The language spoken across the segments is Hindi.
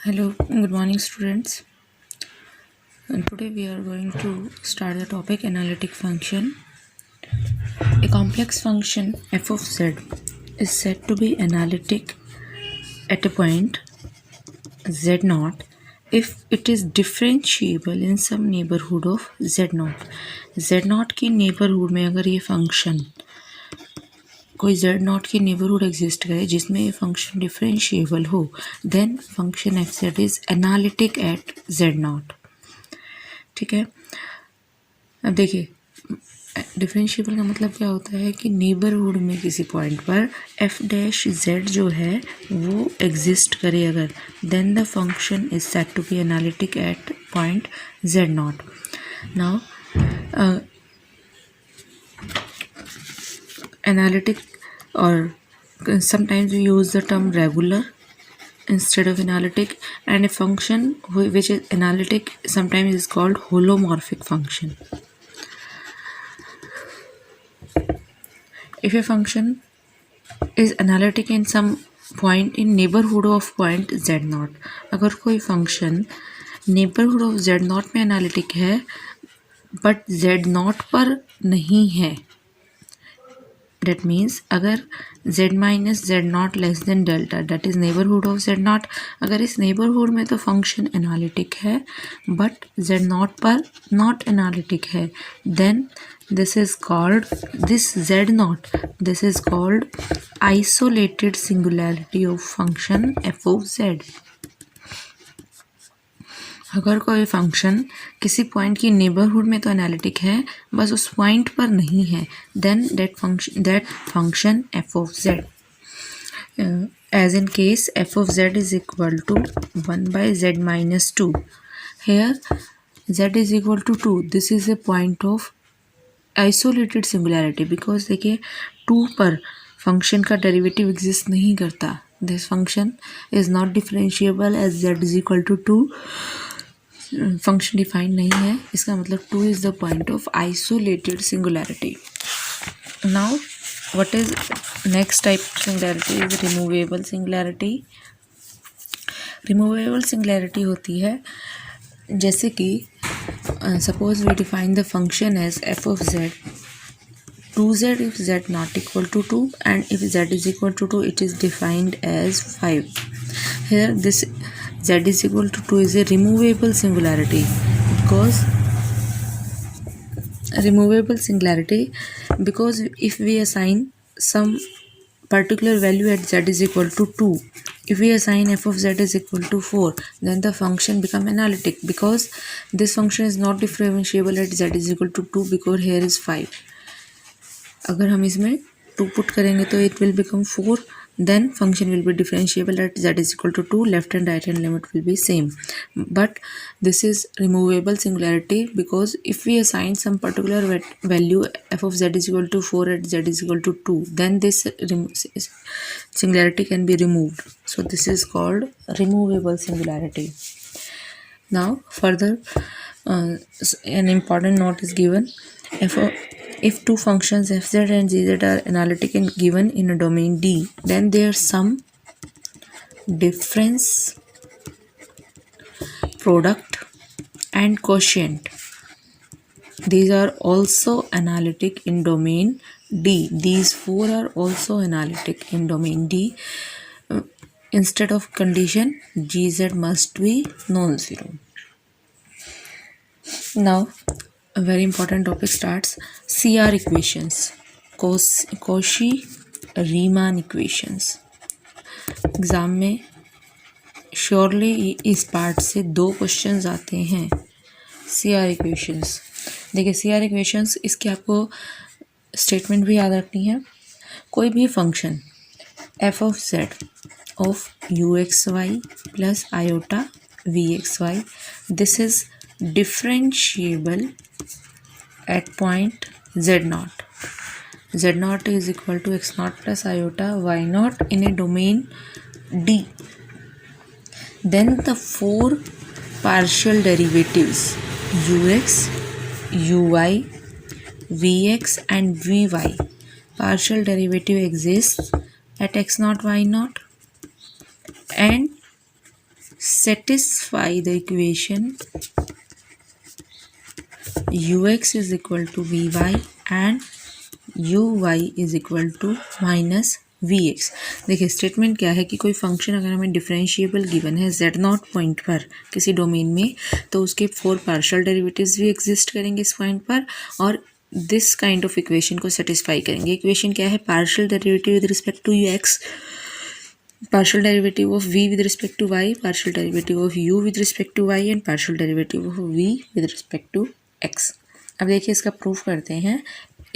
Hello, good morning, students. And today we are going to start the topic analytic function. A complex function f of z is said to be analytic at a point z naught if it is differentiable in some neighborhood of z naught. z naught की neighborhood में अगर ये function कोई z naught की neighborhood exist करे जिसमें ये function differentiable हो, then function f z is analytic at z naught. ठीक है, अब देखिए डिफरेंशिएबल का मतलब क्या होता है कि नेबरहुड में किसी पॉइंट पर एफ डैश जेड जो है वो एग्जिस्ट करे अगर, then the function is said to be analytic at point z naught. Now analytic और sometimes we use the term regular instead of analytic, and a function which is analytic sometimes is called holomorphic function. If a function is analytic in some point in neighborhood of point z naught, अगर कोई function neighborhood of z naught में analytic है but z naught पर नहीं है, that means अगर z minus z naught less than delta, that is neighborhood of z naught, अगर इस neighborhood में तो function analytic है but z naught पर not analytic है, then this is called isolated singularity of function f of z. अगर कोई फंक्शन किसी पॉइंट की नेबरहुड में तो एनालिटिक है, बस उस पॉइंट पर नहीं है, then that function f of z, as in case f of z is equal to 1/z minus 2. Here z is equal to 2. This is a point of isolated singularity, because देखिए 2 पर फंक्शन का डेरिवेटिव एग्जिस्ट नहीं करता. This function is not differentiable as z is equal to 2. Function defined नहीं है, इसका मतलब 2 is the point of isolated singularity. Now what is next type of singularity is removable singularity. Removable singularity होती है जैसे कि suppose we define the function as f of z 2z if z not equal to 2, and if z is equal to 2 it is defined as 5. Here this z is equal to 2 is a removable singularity because if we assign some particular value at z is equal to 2, if we assign f of z is equal to 4, then the function become analytic because this function is not differentiable at z is equal to 2 because here is 5. अगर हम इसमें 2 पुट करेंगे तो it will become 4, then function will be differentiable at z is equal to 2, left and right hand limit will be same. But this is removable singularity because if we assign some particular value f of z is equal to 4 at z is equal to 2, then this singularity can be removed. So this is called removable singularity. Now further an important note is given. If two functions fz and gz are analytic and given in a domain D, then their sum, difference, product and quotient, these are also analytic in domain D. These 4 are also analytic in domain D. Instead of condition gz must be non-zero. Now a very important topic starts. CR equations, Cauchy-Riemann equations. Exam में श्योरली इस पार्ट से 2 क्वेश्चंस आते हैं. CR इक्वेशंस, देखिए CR इक्वेशंस, इसकी आपको स्टेटमेंट भी याद रखनी है. कोई भी function f of z of uxy plus iota vxy, this is differentiable at point z naught. Z naught is equal to x naught plus iota y naught in a domain D. Then the 4 partial derivatives ux, uy, vx and vy, partial derivative exists at x naught y naught and satisfy the equation ux is equal to vy and uy is equal to minus vx। देखिए स्टेटमेंट क्या है कि कोई फंक्शन अगर हमें डिफरेंशिएबल गिवन है z नॉट पॉइंट पर किसी डोमेन में, तो उसके 4 पार्शियल डेरिवेटिव्स भी एग्जिस्ट करेंगे इस पॉइंट पर और दिस काइंड ऑफ इक्वेशन को सेटिस्फाई करेंगे। इक्वेशन क्या है? Partial derivative with respect to x, partial derivative of v with respect to y, partial derivative of u with respect to y and partial derivative of v with respect to x। अब देखिए इसका प्रूफ करते हैं।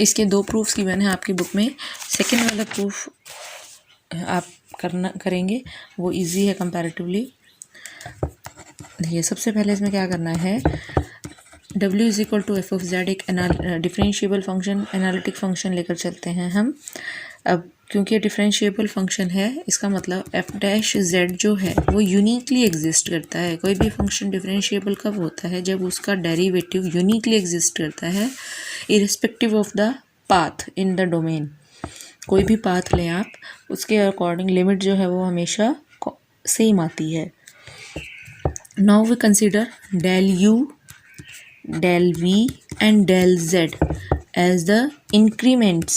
इसके 2 प्रूफ्स गिवन है आपकी बुक में। सेकेंड वाला प्रूफ आप करेंगे, वो इजी है कंपैरेटिवली। देखिए सबसे पहले इसमें क्या करना है, w is equal to f of z एक डिफरेंशिएबल फंक्शन, एनालिटिक फंक्शन लेकर चलते हैं हम। अब क्योंकि ये डिफरेंशिएबल फंक्शन है, इसका मतलब एफ डैश जेड जो है वो यूनिकली एग्जिस्ट करता है। कोई भी फंक्शन डिफरेंशिएबल कब होता है? जब उसका डेरिवेटिव यूनिकली एग्जिस्ट करता है irrespective of the path in the domain. कोई भी पाथ लें आप, उसके अकॉर्डिंग लिमिट जो है वो हमेशा सेम आती है। Now we consider del u, del v and del z as the increments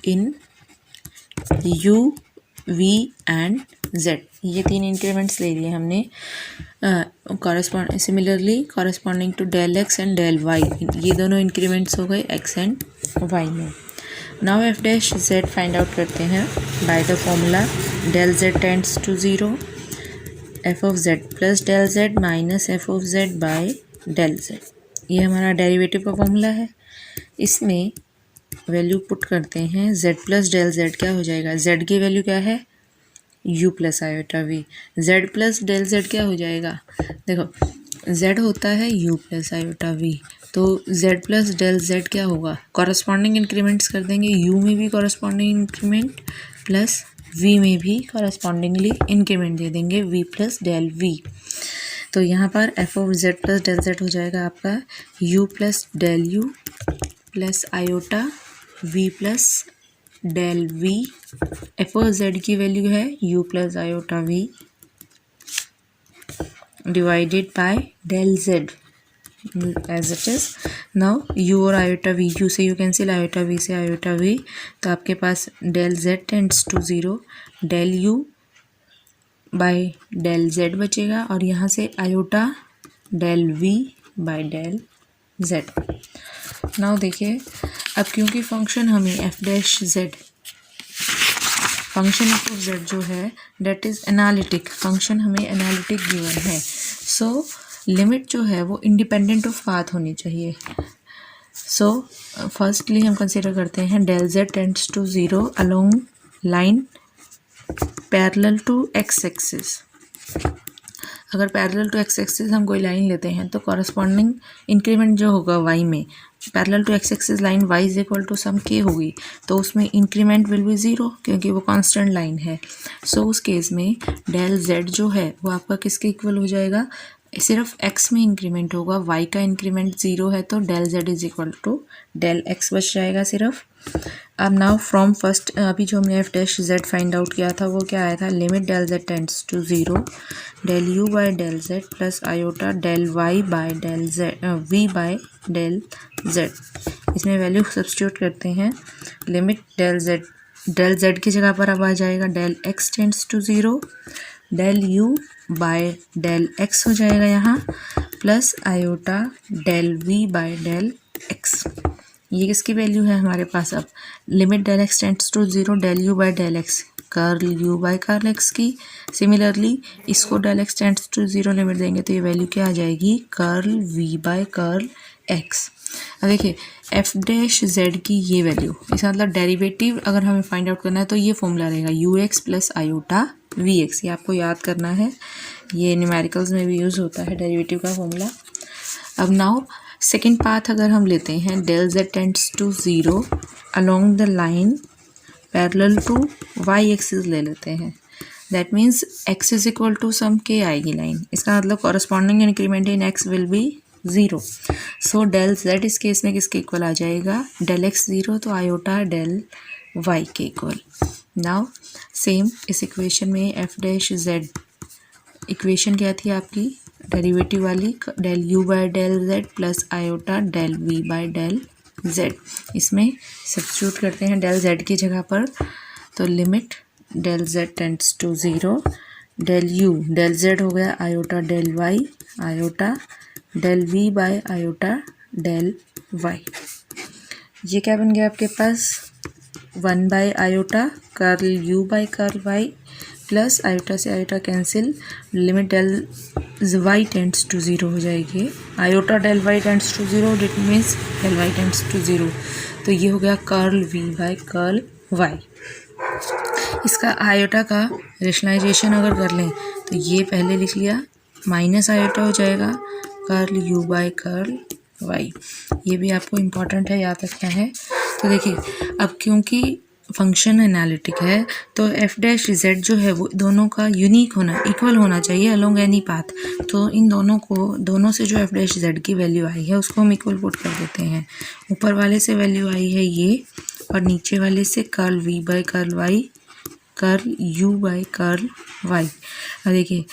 in u, v and z। ये 3 इंक्रीमेंट्स ले लिए हमने similarly corresponding to del x and del y। ये दोनों इंक्रीमेंट्स हो गए x एंड y में। Now f dash z find out करते हैं by the formula del z tends to 0, f of z plus del z minus f of z by del z। ये हमारा डेरिवेटिव का फॉर्मूला है। इसमें वैल्यू पुट करते हैं, z प्लस del z क्या हो जाएगा? z की वैल्यू क्या है? u plus iota v। z plus del z क्या हो जाएगा? देखो z होता है u प्लस आयोटा v, तो z प्लस del z क्या होगा? कॉरस्पॉन्डिंग इंक्रीमेंट्स कर देंगे, u में भी कॉरस्पॉन्डिंग इंक्रीमेंट प्लस v में भी कॉरस्पॉन्डिंगली इंक्रीमेंट दे देंगे v प्लस del v। तो यहाँ पर f of z plus del z हो जाएगा आपका u plus del u plus iota v plus del v। F of z की वैल्यू है u plus iota v divided by del z as it is. Now u और आयोटा v, u से u कैंसिल, आयोटा v से आयोटा v, तो आपके पास del z tends to 0, del u by del z बचेगा और यहाँ से iota del v by del z। Now देखिए अब क्योंकि फंक्शन हमें f dash z, function of z जो है डेट इज़ एनालिटिक, फंक्शन हमें एनालिटिक गिवन है, सो लिमिट जो है वो इंडिपेंडेंट ऑफ पाथ होनी चाहिए। सो फर्स्टली हम कंसिडर करते हैं del z tends to 0 along line parallel to x axis. अगर पैरेलल टू एक्स एक्सिस हम कोई लाइन लेते हैं तो कॉरस्पॉन्डिंग इंक्रीमेंट जो होगा y में, parallel to x axis line y is equal to some k होगी, तो उसमें इंक्रीमेंट विल बी 0 क्योंकि वो कांस्टेंट लाइन है। सो उस केस में डेल z जो है वो आपका किसके इक्वल हो जाएगा? सिर्फ x में इंक्रीमेंट होगा, y का इंक्रीमेंट 0 है, तो del z is equal to del x बच जाएगा सिर्फ। अब नाउ फ्रॉम फर्स्ट, अभी जो हमने f dash z find out किया था वो क्या आया था? Limit del z tends to 0, del u by del z plus iota del y by del z v by del z। इसमें वैल्यू सब्स्टिट्यूट करते हैं, लिमिट डेल z की जगह पर अब आ जाएगा del x tends to 0, del u by del x हो जाएगा यहाँ, plus iota del v by del x। ये किसकी वैल्यू है हमारे पास? अब limit del x tends to 0, del u by del x, curl u by curl x की। सिमिलरली इसको del x tends to 0 limit देंगे तो ये वैल्यू क्या आ जाएगी? Curl v by curl x। अब देखिए एफ डैश जेड की ये वैल्यू, इसका मतलब डेरिवेटिव अगर हमें फाइंड आउट करना है तो ये फॉर्मूला रहेगा ux प्लस आयोटा vx। ये आपको याद करना है, ये न्यूमेरिकल्स में भी यूज़ होता है डेरिवेटिव का फॉर्मूला। अब नाउ सेकेंड पाथ अगर हम लेते हैं, del z tends to 0 along the line parallel to y axis ले लेते हैं, that means x is equal to some k आएगी लाइन, इसका मतलब corresponding increment in x will be 0। So del z इस केस में किसके इक्वल आ जाएगा? डेल x 0, तो आयोटा डेल y के इक्वल। नाउ सेम इस इक्वेशन में एफ डैश जेड इक्वेशन क्या थी आपकी डेरिवेटिव वाली, del u by del z plus iota del v by del z. इसमें सब्स्टिट्यूट करते हैं डेल जेड की जगह पर, तो limit del z tends to 0, del u del z हो गया iota del y, iota del v by iota del y. ये क्या बन गया आपके पास 1 बाय iota curl u by curl y plus iota से iota cancel, limit del y tends to 0 हो जाएगी, iota del y tends to 0, it means del y tends to 0। तो ये हो गया curl v by curl y. इसका आयोटा का रेशनलाइजेशन अगर कर लें तो ये पहले लिख लिया, माइनस आयोटा हो जाएगा curl u by curl y. ये भी आपको इम्पॉर्टेंट है, याद रखना है। तो देखिए अब क्योंकि फंक्शन एनालिटिक है तो एफ डैश जेड जो है वो दोनों का यूनिक होना, इक्वल होना चाहिए अलोंग एनी पाथ। तो इन दोनों से जो एफ डैश जेड की वैल्यू आई है उसको हम इक्वल पुट कर देते हैं। ऊपर वाले से वैल्यू आई है ये, और नीचे वाले से curl v by curl y, curl u by curl y. और देखिए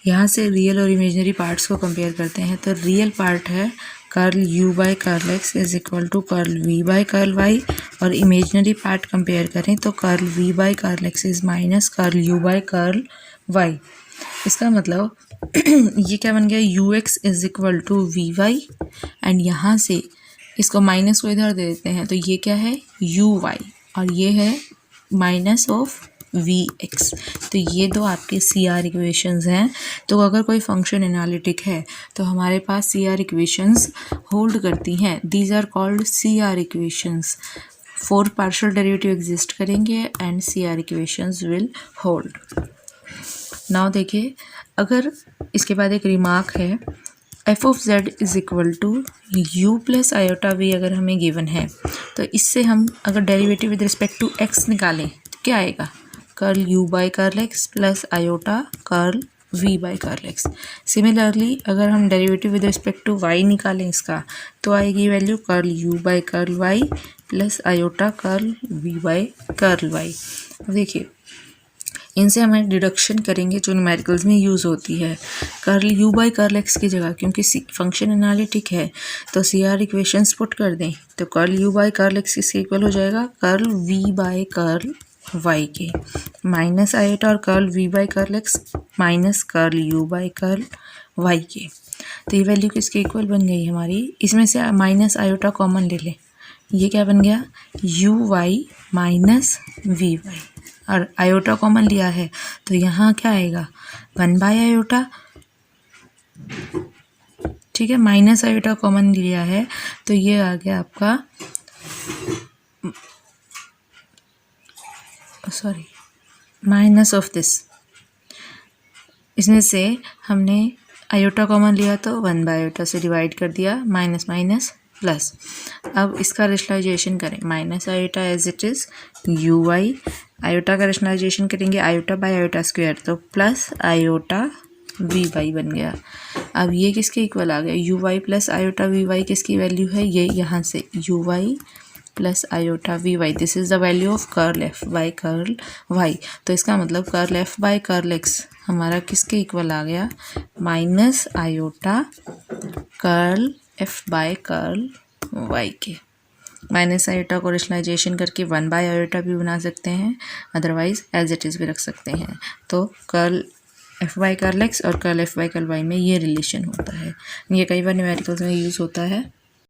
यहाँ से रियल और इमेजिनरी पार्ट्स को कंपेयर करते हैं, तो रियल पार्ट है curl u by curl x is equal to curl v by curl y, और इमेजिनरी पार्ट कंपेयर करें तो curl v by curl x is minus curl u by curl y. इसका मतलब ये क्या बन गया, u x is equal to v y, and यहाँ से इसको माइनस को इधर दे देते हैं तो ये क्या है यू वाई, और ये है माइनस ऑफ वी एक्स। तो ये दो आपके सी आर इक्वेशंस हैं। तो अगर कोई फंक्शन एनालिटिक है तो हमारे पास सी आर इक्वेशंस होल्ड करती हैं, these are called C R equations. 4 partial derivative exist करेंगे and C R equations will hold. Now देखिए, अगर इसके बाद एक रिमार्क है, f of z is equal to u plus iota v अगर हमें गिवन है तो इससे हम अगर derivative with respect to x निकालें तो क्या आएगा, curl u by curl x plus iota curl v by curl x. Similarly अगर हम derivative with respect to y निकालें इसका तो आएगी value curl u by curl y plus iota curl v by curl y. अब देखिए इनसे हम डिडक्शन करेंगे जो न्यूमेरिकल्स में यूज़ होती है। Curl u by curl x की जगह क्योंकि फंक्शन एनालिटिक है तो सी आर इक्वेशंस पुट कर दें, तो curl u by curl x इसके इक्वल हो जाएगा curl v by curl y के, माइनस आयोटा और curl v by curl x minus curl u by curl y के। तो ये वैल्यू किसके इक्वल बन गई हमारी, इसमें से माइनस आयोटा कॉमन ले लें, ये क्या बन गया u y minus v y, और आयोटा कॉमन लिया है तो यहाँ क्या आएगा 1 बाय आयोटा, ठीक है, माइनस आयोटा कॉमन लिया है तो ये आ गया आपका सॉरी माइनस ऑफ दिस, इसमें से हमने आयोटा कॉमन लिया तो 1 बाय आयोटा से डिवाइड कर दिया, माइनस माइनस प्लस। अब इसका रेशनलाइजेशन करें, minus iota as it is u y, iota का रेशनलाइजेशन करेंगे आयोटा बाय आयोटा स्क्वायर तो प्लस आयोटा वी वाई बन गया। अब ये किसके इक्वल आ गया, u y plus iota v y किसकी वैल्यू है, ये यहाँ से u y plus iota v y, this is the value of curl f by curl y. तो इसका मतलब curl f by curl x हमारा किसके इक्वल आ गया, minus iota curl f by curl y के। माइनस आयोटा को रेशनलाइजेशन करके 1 बाय आयोटा भी बना सकते हैं, अदरवाइज एज इट इज़ भी रख सकते हैं। तो curl f by curl x और curl f by curl y में ये रिलेशन होता है, ये कई बार न्यूमेरिकल्स में यूज़ होता है।